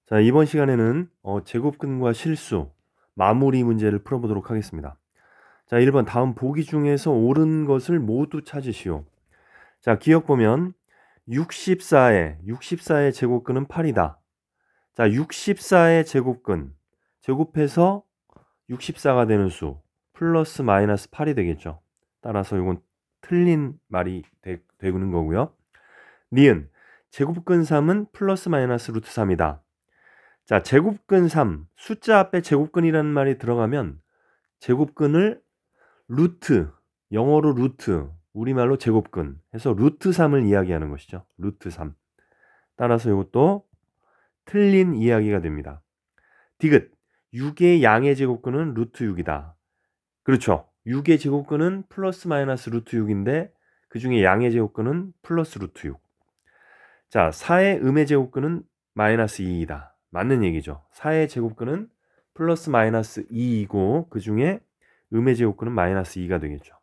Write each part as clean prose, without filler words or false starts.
자, 이번 시간에는 제곱근과 실수, 마무리 문제를 풀어보도록 하겠습니다. 자, 1번 다음 보기 중에서 옳은 것을 모두 찾으시오. 자, 기억 보면 64의 제곱근은 8이다. 자, 64의 제곱근, 제곱해서 64가 되는 수, 플러스 마이너스 8이 되겠죠. 따라서 이건 틀린 말이 되는 거고요. 니은, 제곱근 3은 플러스 마이너스 루트 3이다. 자, 제곱근 3, 숫자 앞에 제곱근이라는 말이 들어가면 제곱근을 루트, 영어로 루트, 우리말로 제곱근 해서 루트 3을 이야기하는 것이죠. 루트 3. 따라서 이것도 틀린 이야기가 됩니다. 디귿, 6의 양의 제곱근은 루트 6이다. 그렇죠. 6의 제곱근은 플러스 마이너스 루트 6인데 그 중에 양의 제곱근은 플러스 루트 6. 자, 4의 음의 제곱근은 마이너스 2이다. 맞는 얘기죠. 4의 제곱근은 플러스 마이너스 2이고 그 중에 음의 제곱근은 마이너스 2가 되겠죠.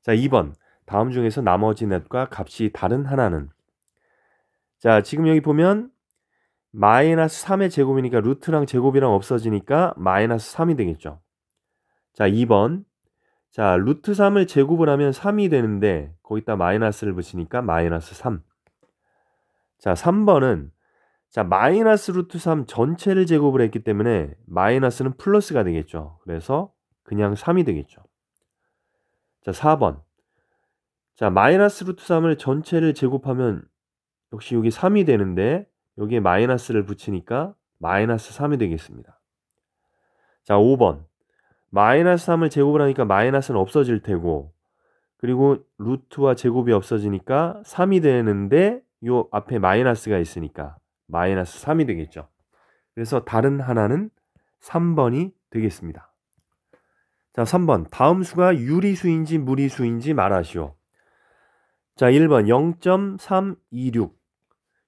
자, 2번 다음 중에서 나머지 넷과 값이 다른 하나는. 자, 지금 여기 보면 마이너스 3의 제곱이니까 루트랑 제곱이랑 없어지니까 마이너스 3이 되겠죠. 자, 2번 자, 루트 3을 제곱을 하면 3이 되는데 거기다 마이너스를 붙이니까 마이너스 3. 자, 3번은 자, 마이너스 루트 3 전체를 제곱을 했기 때문에 마이너스는 플러스가 되겠죠. 그래서 그냥 3이 되겠죠. 자, 4번. 자, 마이너스 루트 3을 전체를 제곱하면 역시 여기 3이 되는데 여기에 마이너스를 붙이니까 마이너스 3이 되겠습니다. 자, 5번. 마이너스 3을 제곱을 하니까 마이너스는 없어질 테고 그리고 루트와 제곱이 없어지니까 3이 되는데 요 앞에 마이너스가 있으니까 마이너스 3이 되겠죠. 그래서 다른 하나는 3번이 되겠습니다. 자, 3번. 다음 수가 유리수인지 무리수인지 말하시오. 자, 1번 0.326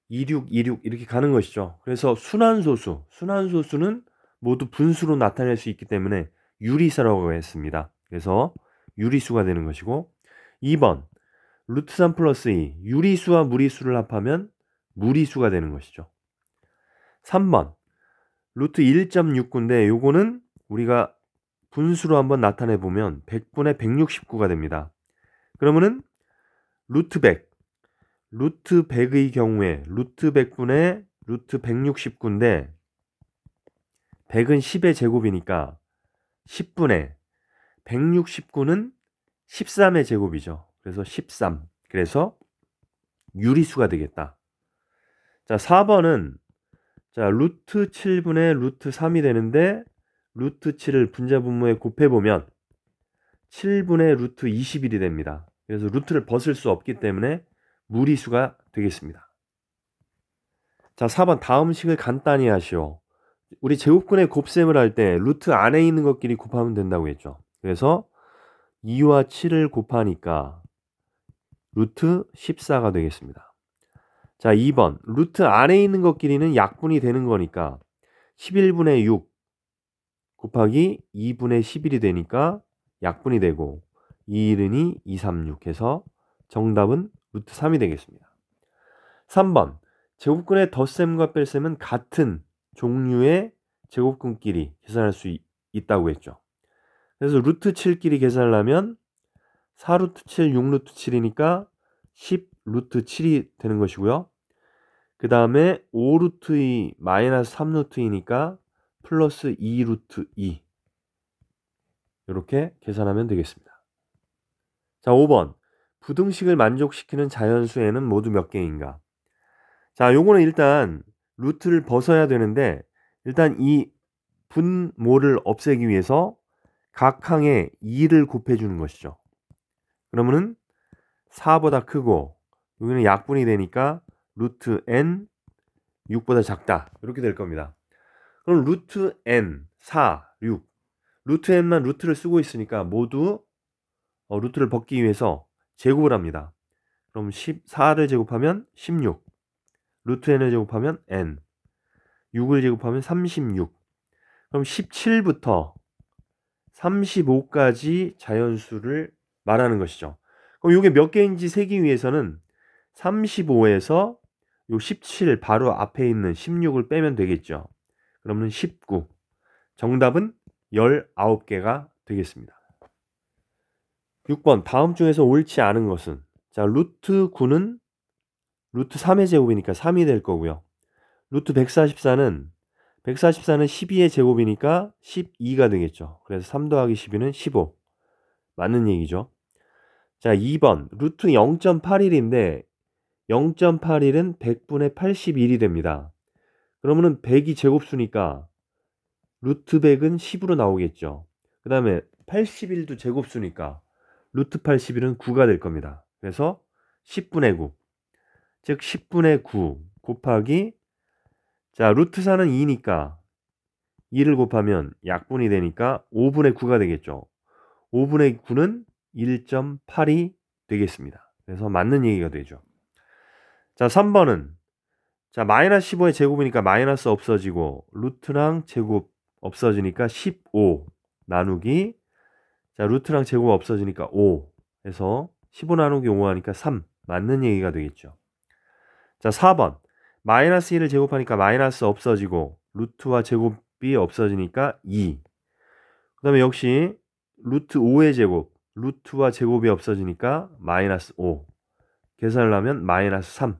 26 이렇게 가는 것이죠. 그래서 순환소수는 모두 분수로 나타낼 수 있기 때문에 유리수라고 했습니다. 그래서 유리수가 되는 것이고 2번 루트 3 플러스 2 유리수와 무리수를 합하면 무리수가 되는 것이죠. 3번 루트 1.69인데 요거는 우리가 분수로 한번 나타내 보면 100분의 169가 됩니다. 그러면은 루트 100, 루트 100의 경우에 루트 100분의 루트 169인데 100은 10의 제곱이니까 10분의 169는 13의 제곱이죠. 그래서 13. 그래서 유리수가 되겠다. 자, 4번은 자, 루트 7분의 루트 3이 되는데 루트 7을 분자분모에 곱해보면 7분의 루트 21이 됩니다. 그래서 루트를 벗을 수 없기 때문에 무리수가 되겠습니다. 자, 4번 다음 식을 간단히 하시오. 우리 제곱근의 곱셈을 할 때 루트 안에 있는 것끼리 곱하면 된다고 했죠. 그래서 2와 7을 곱하니까 루트 14가 되겠습니다. 자, 2번 루트 안에 있는 것끼리는 약분이 되는 거니까 11분의 6 곱하기 2분의 11이 되니까 약분이 되고 2일은이 236 해서 정답은 루트 3이 되겠습니다. 3번 제곱근의 덧셈과 뺄셈은 같은 종류의 제곱근끼리 계산할 수 있다고 했죠. 그래서 루트 7끼리 계산을 하면 4루트 7, 6루트 7이니까 10루트 7이 되는 것이고요. 그 다음에 5루트 2 마이너스 3루트이니까 플러스 2루트 2 이렇게 계산하면 되겠습니다. 자, 5번 부등식을 만족시키는 자연수에는 모두 몇 개인가? 자, 요거는 일단 루트를 벗어야 되는데 일단 이 분모를 없애기 위해서 각 항에 2를 곱해주는 것이죠. 그러면은 4보다 크고 여기는 약분이 되니까 루트 n 6보다 작다 이렇게 될 겁니다. 그럼 루트 n 4, 6 루트 n만 루트를 쓰고 있으니까 모두 루트를 벗기 위해서 제곱을 합니다. 그럼 14를 제곱하면 16 루트 n을 제곱하면 n 6을 제곱하면 36 그럼 17부터 35까지 자연수를 말하는 것이죠. 그럼 이게 몇 개인지 세기 위해서는 35에서 요 17 바로 앞에 있는 16을 빼면 되겠죠. 그러면 19. 정답은 19개가 되겠습니다. 6번 다음 중에서 옳지 않은 것은? 자, 루트 9는 루트 3의 제곱이니까 3이 될 거고요. 루트 144는 12의 제곱이니까 12가 되겠죠. 그래서 3 더하기 12는 15. 맞는 얘기죠. 자, 2번 루트 0.81인데 0.81은 100분의 81이 됩니다. 그러면은 100이 제곱수니까 루트 100은 10으로 나오겠죠. 그 다음에 81도 제곱수니까 루트 81은 9가 될 겁니다. 그래서 10분의 9, 즉 10분의 9 곱하기, 자, 루트 4는 2니까 2를 곱하면 약분이 되니까 5분의 9가 되겠죠. 5분의 9는 1.8이 되겠습니다. 그래서 맞는 얘기가 되죠. 자, 3번은 자, 마이너스 15의 제곱이니까 마이너스 없어지고 루트랑 제곱 없어지니까 15 나누기, 자, 루트랑 제곱 없어지니까 5 해서 15 나누기 5 하니까 3. 맞는 얘기가 되겠죠. 자, 4번 마이너스 1을 제곱하니까 마이너스 없어지고 루트와 제곱이 없어지니까 2. 그 다음에 역시 루트 5의 제곱, 루트와 제곱이 없어지니까 마이너스 5. 계산을 하면 마이너스 3.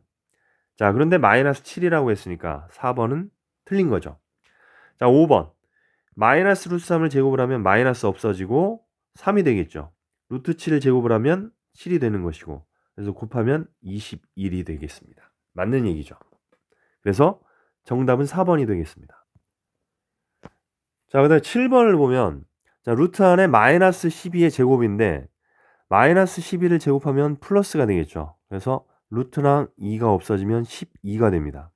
자, 그런데 마이너스 7이라고 했으니까 4번은 틀린 거죠. 자, 5번 마이너스 루트 3을 제곱을 하면 마이너스 없어지고 3이 되겠죠. 루트 7을 제곱을 하면 7이 되는 것이고, 그래서 곱하면 21이 되겠습니다. 맞는 얘기죠. 그래서 정답은 4번이 되겠습니다. 자, 그 다음에 7번을 보면, 자, 루트 안에 마이너스 12의 제곱인데 마이너스 12를 제곱하면 플러스가 되겠죠. 그래서 루트랑 2가 없어지면 12가 됩니다.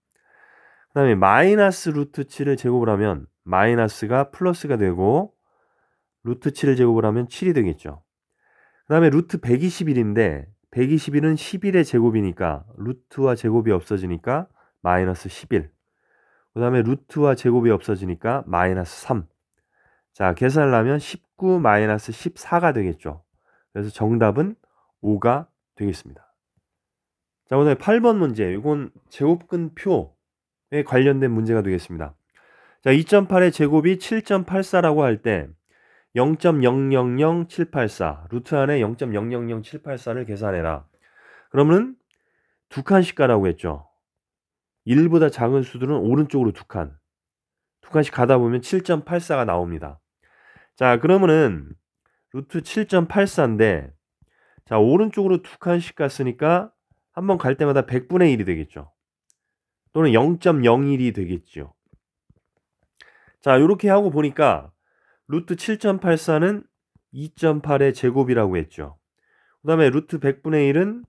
그 다음에 마이너스 루트 7을 제곱을 하면 마이너스가 플러스가 되고 루트 7을 제곱을 하면 7이 되겠죠. 그 다음에 루트 121인데 121은 11의 제곱이니까 루트와 제곱이 없어지니까 마이너스 11. 그 다음에 루트와 제곱이 없어지니까 마이너스 3. 자, 계산을 하면 19 마이너스 14가 되겠죠. 그래서 정답은 5가 되겠습니다. 자, 오늘 8번 문제, 이건 제곱근표에 관련된 문제가 되겠습니다. 자, 2.8의 제곱이 7.84라고 할 때 0.000784 루트 안에 0.000784를 계산해라. 그러면 두 칸씩 가라고 했죠. 1보다 작은 수들은 오른쪽으로 두 칸씩 가다 보면 7.84가 나옵니다. 자, 그러면은 루트 7.84인데 자, 오른쪽으로 두 칸씩 갔으니까 한번 갈 때마다 100분의 1이 되겠죠. 또는 0.01이 되겠죠. 자, 이렇게 하고 보니까 루트 7.84는 2.8의 제곱이라고 했죠. 그 다음에 루트 100분의 1은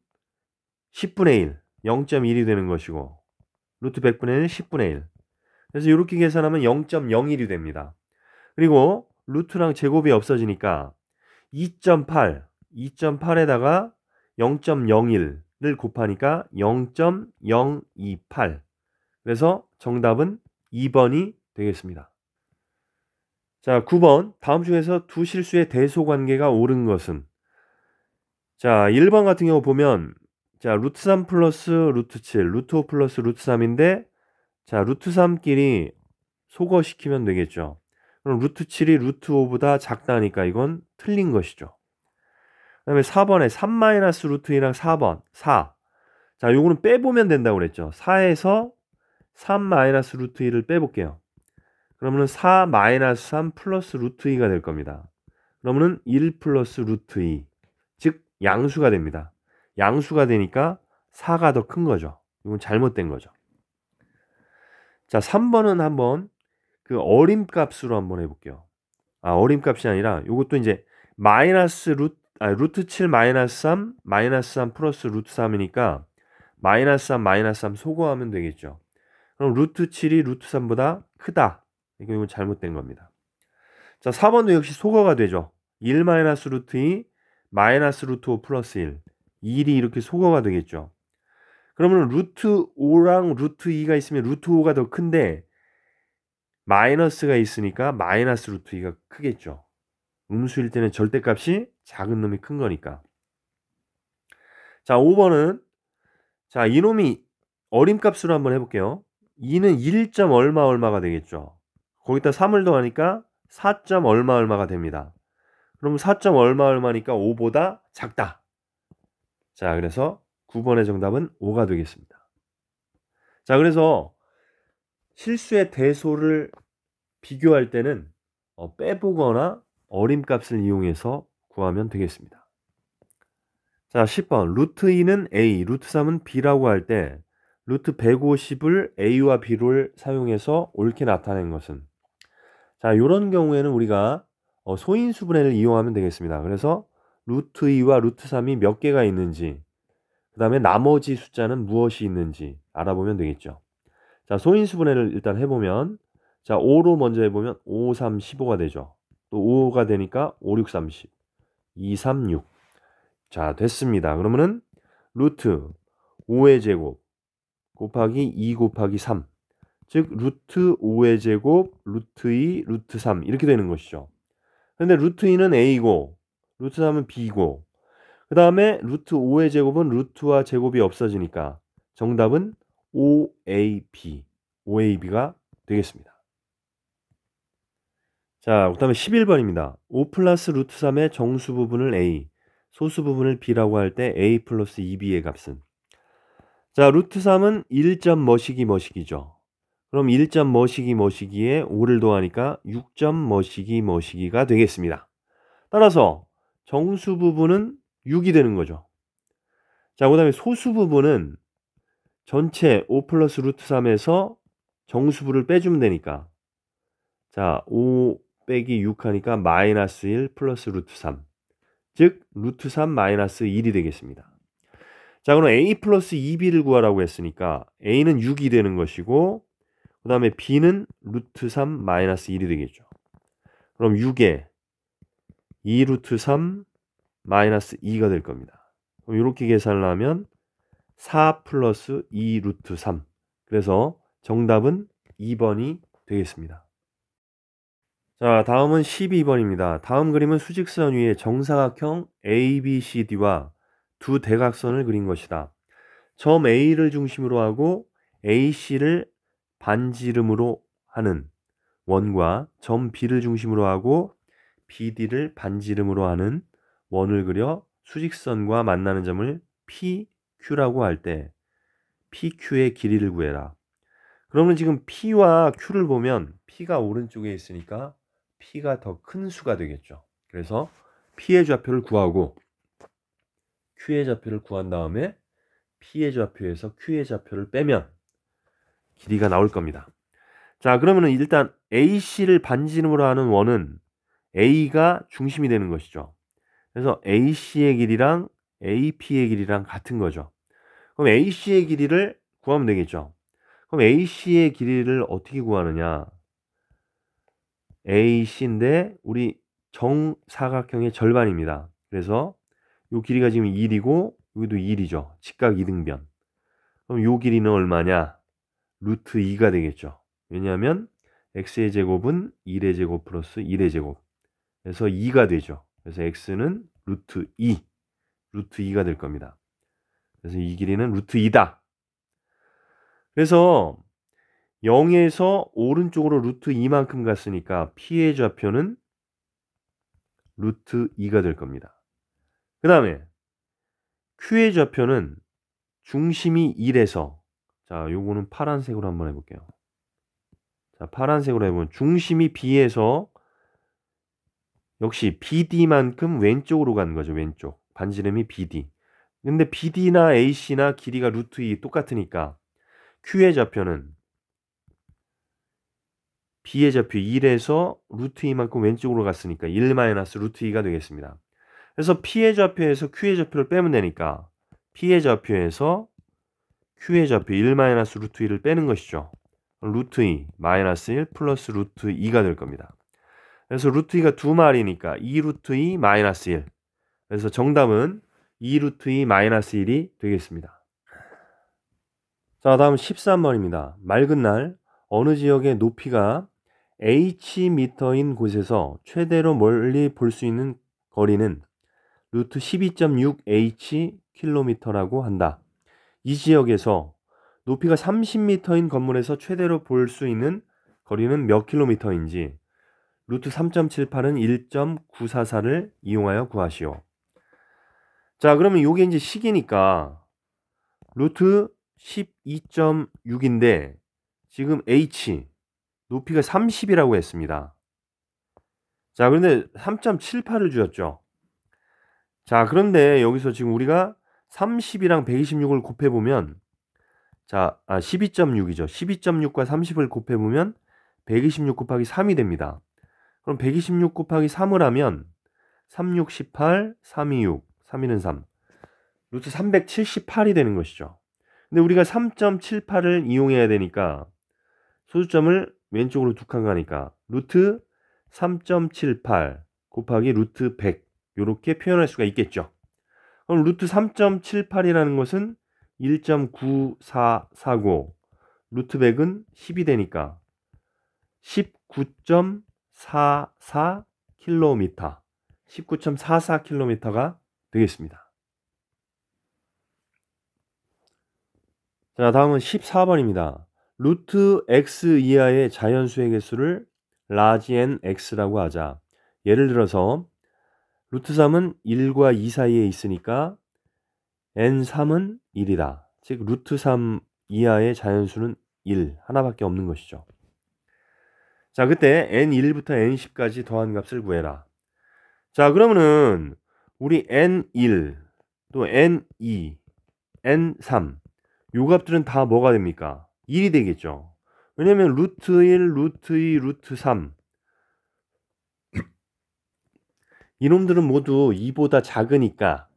10분의 1, 0.1이 되는 것이고 루트 100분의 1은 10분의 1. 그래서 이렇게 계산하면 0.01이 됩니다. 그리고 루트랑 제곱이 없어지니까 2.8에다가 0.01을 곱하니까 0.028. 그래서 정답은 2번이 되겠습니다. 자, 9번 다음 중에서 두 실수의 대소관계가 옳은 것은? 자, 1번 같은 경우 보면 자, 루트 3 플러스 루트 7, 루트 5 플러스 루트 3인데 자, 루트 3끼리 소거시키면 되겠죠. 그럼 루트 7이 루트 5보다 작다니까 이건 틀린 것이죠. 그 다음에 4번에 3 마이너스 루트 2랑 4번 4. 자, 요거는 빼보면 된다고 그랬죠. 4에서 3 마이너스 루트 2를 빼볼게요. 그러면은 4 마이너스 3 플러스 루트 2가 될 겁니다. 그러면은 1 플러스 루트 2. 즉 양수가 됩니다. 양수가 되니까 4가 더 큰 거죠. 이건 잘못된 거죠. 자, 3번은 한번 그 어림값으로 한번 해볼게요. 아, 어림값이 아니라 이것도 이제 마이너스 루트 7 마이너스 3 마이너스 3 플러스 루트 3이니까 마이너스 3 마이너스 3 소거하면 되겠죠. 그럼 루트 7이 루트 3보다 크다. 이건 잘못된 겁니다. 자, 4번도 역시 소거가 되죠. 1 마이너스 루트 2 마이너스 루트 5 플러스 1. 1이 이렇게 소거가 되겠죠. 그러면 루트 5랑 루트 2가 있으면 루트 5가 더 큰데 마이너스가 있으니까 마이너스 루트 2가 크겠죠. 음수일 때는 절대값이 작은 놈이 큰 거니까. 자, 5번은 자, 이놈이 어림값으로 한번 해볼게요. 2는 1. 얼마가 되겠죠. 거기다 3을 더하니까 4. 얼마가 됩니다. 그럼 4. 얼마니까 5보다 작다. 자, 그래서 9번의 정답은 5가 되겠습니다. 자, 그래서 실수의 대소를 비교할 때는 빼보거나 어림값을 이용해서 구하면 되겠습니다. 자, 10번 루트 2는 A, 루트 3은 B라고 할 때 루트 150을 A와 B를 사용해서 옳게 나타낸 것은, 자, 이런 경우에는 우리가 소인수분해를 이용하면 되겠습니다. 그래서 루트 2와 루트 3이 몇 개가 있는지, 그 다음에 나머지 숫자는 무엇이 있는지 알아보면 되겠죠. 자, 소인수분해를 일단 해보면, 자, 5로 먼저 해보면 5, 3, 15가 되죠. 또 5가 되니까 5, 6, 30, 2, 3, 6. 자, 됐습니다. 그러면은 루트 5의 제곱 곱하기 2 곱하기 3, 즉 루트 5의 제곱 루트 2 루트 3 이렇게 되는 것이죠. 근데 루트 2는 A고 루트 3은 B고, 그 다음에 루트 5의 제곱은 루트와 제곱이 없어지니까 정답은 5AB가 되겠습니다. 자, 그 다음에 11번입니다. 5 플러스 루트 3의 정수 부분을 A, 소수 부분을 B라고 할 때 A 플러스 2B의 값은, 자, 루트 3은 1점 머시기죠. 그럼 1점 머시기에 5를 더하니까 6점 머시기가 되겠습니다. 따라서 정수 부분은 6이 되는 거죠. 자, 그 다음에 소수 부분은 전체 5 플러스 루트 3에서 정수부를 빼주면 되니까, 자, 5 빼기 6 하니까 마이너스 1 플러스 루트 3, 즉 루트 3 마이너스 1이 되겠습니다. 자, 그럼 A 플러스 2B를 구하라고 했으니까 A는 6이 되는 것이고, 그 다음에 B는 루트 3 마이너스 1이 되겠죠. 그럼 6에 2 루트 3 마이너스 2가 될 겁니다. 그럼 이렇게 계산을 하면 4 플러스 2 루트 3. 그래서 정답은 2번이 되겠습니다. 자, 다음은 12번입니다. 다음 그림은 수직선 위에 정사각형 ABCD와 두 대각선을 그린 것이다. 점 A를 중심으로 하고 AC를 반지름으로 하는 원과 점 B를 중심으로 하고 BD를 반지름으로 하는 원을 그려 수직선과 만나는 점을 PQ라고 할 때 PQ의 길이를 구해라. 그러면 지금 P와 Q를 보면 P가 오른쪽에 있으니까 P가 더 큰 수가 되겠죠. 그래서 P의 좌표를 구하고 Q의 좌표를 구한 다음에 P의 좌표에서 Q의 좌표를 빼면 길이가 나올 겁니다. 자, 그러면은 일단 AC를 반지름으로 하는 원은 A가 중심이 되는 것이죠. 그래서 AC의 길이랑 AP의 길이랑 같은 거죠. 그럼 AC의 길이를 구하면 되겠죠. 그럼 AC의 길이를 어떻게 구하느냐? AC인데 우리 정사각형의 절반입니다. 그래서 이 길이가 지금 1이고 여기도 1이죠. 직각 이등변. 그럼 이 길이는 얼마냐? 루트 2가 되겠죠. 왜냐하면 x의 제곱은 1의 제곱 플러스 1의 제곱. 그래서 2가 되죠. 그래서 x는 루트 2가 될 겁니다. 그래서 이 길이는 루트 2다. 그래서 0에서 오른쪽으로 루트 2만큼 갔으니까 P의 좌표는 루트 2가 될 겁니다. 그 다음에 Q의 좌표는 중심이 1에서, 자, 요거는 파란색으로 한번 해볼게요. 자, 파란색으로 해보면 중심이 B에서 역시 BD만큼 왼쪽으로 가는 거죠. 왼쪽. 반지름이 BD. 근데 BD나 AC나 길이가 루트 2 똑같으니까 Q의 좌표는 B의 좌표 1에서 루트 2만큼 왼쪽으로 갔으니까 1 마이너스 루트 2가 되겠습니다. 그래서 P의 좌표에서 Q의 좌표를 빼면 되니까 P의 좌표에서 Q의 좌표 1 마이너스 루트 2를 빼는 것이죠. 루트 2 마이너스 1 플러스 루트 2가 될 겁니다. 그래서 루트 2가 두 마리니까 2 루트 2 마이너스 1. 그래서 정답은 2 루트 2 마이너스 1이 되겠습니다. 자, 다음 13번입니다. 맑은 날 어느 지역의 높이가 H미터인 곳에서 최대로 멀리 볼 수 있는 거리는 루트 12.6H 킬로미터라고 한다. 이 지역에서 높이가 30m인 건물에서 최대로 볼 수 있는 거리는 몇 킬로미터인지 루트 3.78은 1.944를 이용하여 구하시오. 자, 그러면 요게 이제 식이니까 루트 12.6인데 지금 h 높이가 30이라고 했습니다. 자, 그런데 3.78을 주었죠. 자, 그런데 여기서 지금 우리가 30이랑 126을 곱해보면, 자, 12.6이죠. 12.6과 30을 곱해보면 126 곱하기 3이 됩니다. 그럼 126 곱하기 3을 하면 3, 6, 18, 3, 2, 6, 3, 2는 3. 루트 378이 되는 것이죠. 근데 우리가 3.78을 이용해야 되니까 소수점을 왼쪽으로 두 칸 가니까 루트 3.78 곱하기 루트 100 이렇게 표현할 수가 있겠죠. 그럼 루트 3.78이라는 것은 1.9449 루트 100은 10이 되니까 19.44km 19.44km가 되겠습니다. 자, 다음은 14번입니다. 루트 x 이하의 자연수의 개수를 라지 n x라고 하자. 예를 들어서 루트 3은 1과 2 사이에 있으니까 n3은 1이다. 즉 루트 3 이하의 자연수는 1 하나밖에 없는 것이죠. 자, 그때 n1부터 n10까지 더한 값을 구해라. 자, 그러면은 우리 n1 또 n2 n3 요 값들은 다 뭐가 됩니까? 1이 되겠죠. 왜냐면 루트 1, 루트 2, 루트 3 이놈들은 모두 2보다 작으니까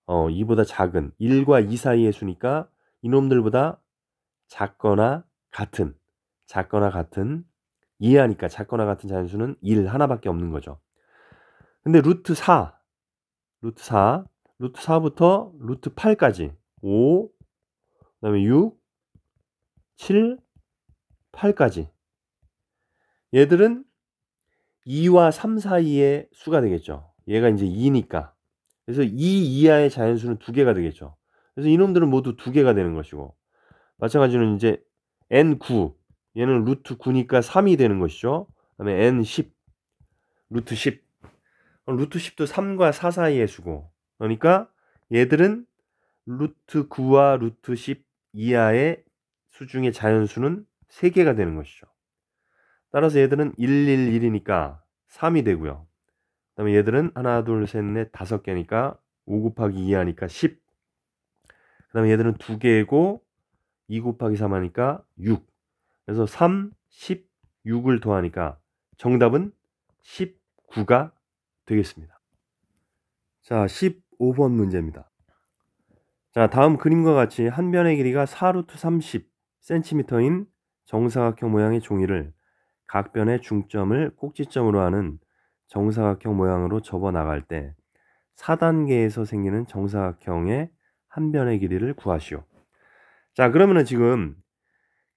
2보다 작은 1과 2 사이의 수니까 이놈들보다 작거나 같은 이해하니까 작거나 같은 자연수는 1 하나밖에 없는 거죠. 근데 루트 4부터 루트 8까지 5 그다음에 6 7 8까지 얘들은 2와 3 사이의 수가 되겠죠. 얘가 이제 2니까. 그래서 2 이하의 자연수는 2개가 되겠죠. 그래서 이놈들은 모두 2개가 되는 것이고 마찬가지로 이제 n9 얘는 루트 9니까 3이 되는 것이죠. 그다음에 n10 루트 10 루트 10도 3과 4 사이의 수고 그러니까 얘들은 루트 9와 루트 10 이하의 수 중에 자연수는 3개가 되는 것이죠. 따라서 얘들은 111이니까 3이 되고요. 그 다음에 얘들은 하나 둘 셋 넷 5개니까 5 곱하기 2 하니까 10. 그 다음에 얘들은 2개고 2 곱하기 3 하니까 6. 그래서 3, 10, 6을 더하니까 정답은 19가 되겠습니다. 자, 15번 문제입니다. 자, 다음 그림과 같이 한 변의 길이가 4루트 30cm인 정사각형 모양의 종이를 각 변의 중점을 꼭지점으로 하는 정사각형 모양으로 접어 나갈 때 4단계에서 생기는 정사각형의 한 변의 길이를 구하시오. 자, 그러면은 지금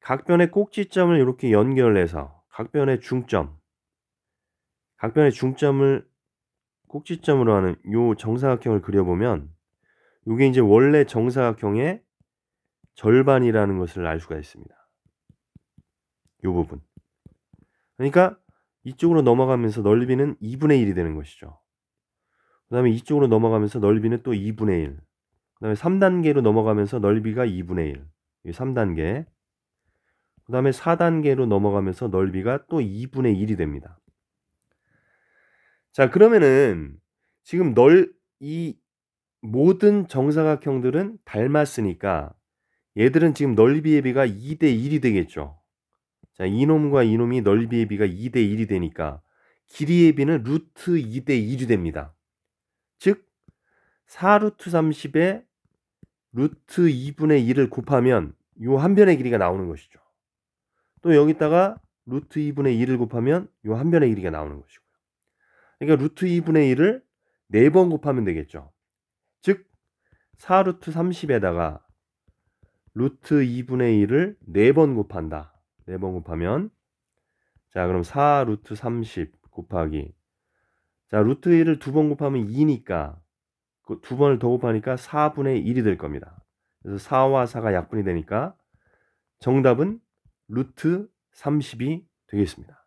각 변의 꼭지점을 이렇게 연결해서 각 변의 중점을 꼭지점으로 하는 요 정사각형을 그려보면 요게 이제 원래 정사각형의 절반이라는 것을 알 수가 있습니다. 요 부분. 그러니까 이쪽으로 넘어가면서 넓이는 2분의 1이 되는 것이죠. 그 다음에 이쪽으로 넘어가면서 넓이는 또 2분의 1. 그 다음에 3단계로 넘어가면서 넓이가 2분의 1. 이 3단계. 그 다음에 4단계로 넘어가면서 넓이가 또 2분의 1이 됩니다. 자, 그러면은 지금 이 모든 정사각형들은 닮았으니까 얘들은 지금 넓이의 비가 2대 1이 되겠죠. 자, 이놈과 이놈이 넓이의 비가 2대 1이 되니까 길이의 비는 루트 2대 1이 됩니다. 즉 4루트 30에 루트 2분의 1을 곱하면 요 한 변의 길이가 나오는 것이죠. 또 여기다가 루트 2분의 1을 곱하면 요 한 변의 길이가 나오는 것이고요. 그러니까 루트 2분의 1을 4번 곱하면 되겠죠. 즉 4루트 30에다가 루트 2분의 1을 4번 곱한다. 4번 곱하면 자, 그럼 4루트 30 곱하기 자, 루트 1을 2번 곱하면 2니까 그 2번을 더 곱하니까 4분의 1이 될 겁니다. 그래서 4와 4가 약분이 되니까 정답은 루트 30이 되겠습니다.